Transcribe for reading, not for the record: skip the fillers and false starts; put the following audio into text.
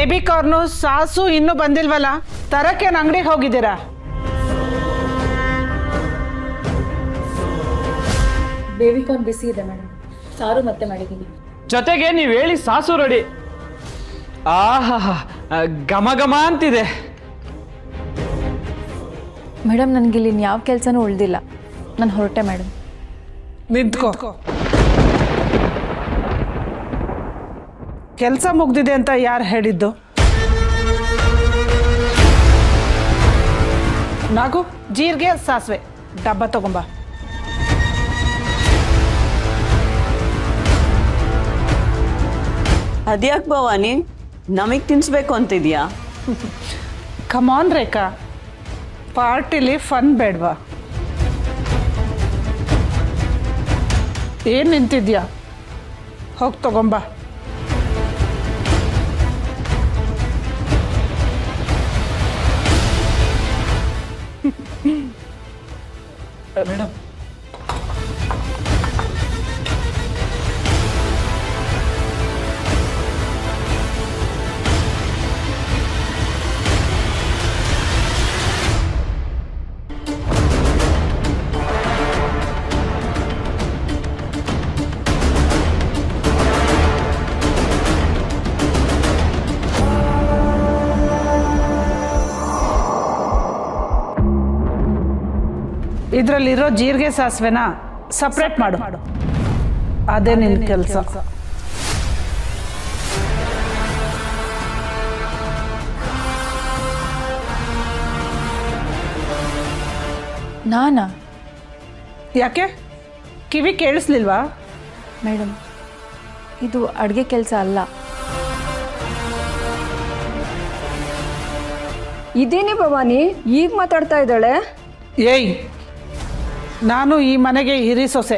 Baby corn sauce ಇನ್ನೂ ಬಂದಿಲ್ವಲ್ಲ, ತರಕ್ಕೇನು ಅಂಗಡಿಗೆ ಹೋಗಿದ್ದೀರಾ? ಬೇಬಿ ಕಾರ್ನ್ ಬಿಸಿ ಇದೆ ಮೇಡಮ್, ಸಾರು ಮತ್ತೆ ಮಾಡಿದ್ದೀನಿ. ಜೊತೆಗೆ ನೀವು ಹೇಳಿ ಸಾಸು ರೆಡಿ. ಆಹಾ, ಘಮ ಘಮ ಅಂತಿದೆ. ಮೇಡಮ್ ನನಗಿಲ್ಲಿ ಯಾವ ಕೆಲಸನೂ ಉಳ್ದಿಲ್ಲ, ನಾನು ಹೊರಟೆ ಮೇಡಮ್. ನಿಂತ್ಕೋ. ಕೆಲಸ ಮುಗ್ದಿದೆ ಅಂತ ಯಾರು ಹೇಳಿದ್ದು? ನಾಗು, ಜೀರಿಗೆ ಸಾಸಿವೆ ಡಬ್ಬ ತಗೊಂಬ. ಅದ್ಯಾಕೆ ಭವಾನಿ, ನಮಗೆ ತಿನ್ಸ್ಬೇಕು ಅಂತಿದ್ಯಾ? ಕಮಾನ್ ರೇಖಾ, ಪಾರ್ಟಿಲಿ ಫನ್ ಬೇಡ್ವಾ? ಏನು ನಿಂತಿದ್ಯಾ? ಹೋಗಿ ತಗೊಂಬ. ಮೇಡಮ್, ಇದರಲ್ಲಿರೋ ಜೀರಿಗೆ ಸಾಸಿವೆನ ಸಪ್ರೇಟ್ ಮಾಡು, ಅದೇ ನಿನ್ನ ಕೆಲಸ. ನಾನಾ? ಯಾಕೆ, ಕಿವಿ ಕೇಳಿಸ್ಲಿಲ್ವಾ? ಮೇಡಮ್, ಇದು ಅಡುಗೆ ಕೆಲಸ ಅಲ್ಲ. ಇದೇನೇ ಭವಾನಿ ಈಗ ಮಾತಾಡ್ತಾ ಇದ್ದಾಳೆ? ಏಯ್, ನಾನು ಈ ಮನೆಗೆ ಹಿರಿ ಸೊಸೆ.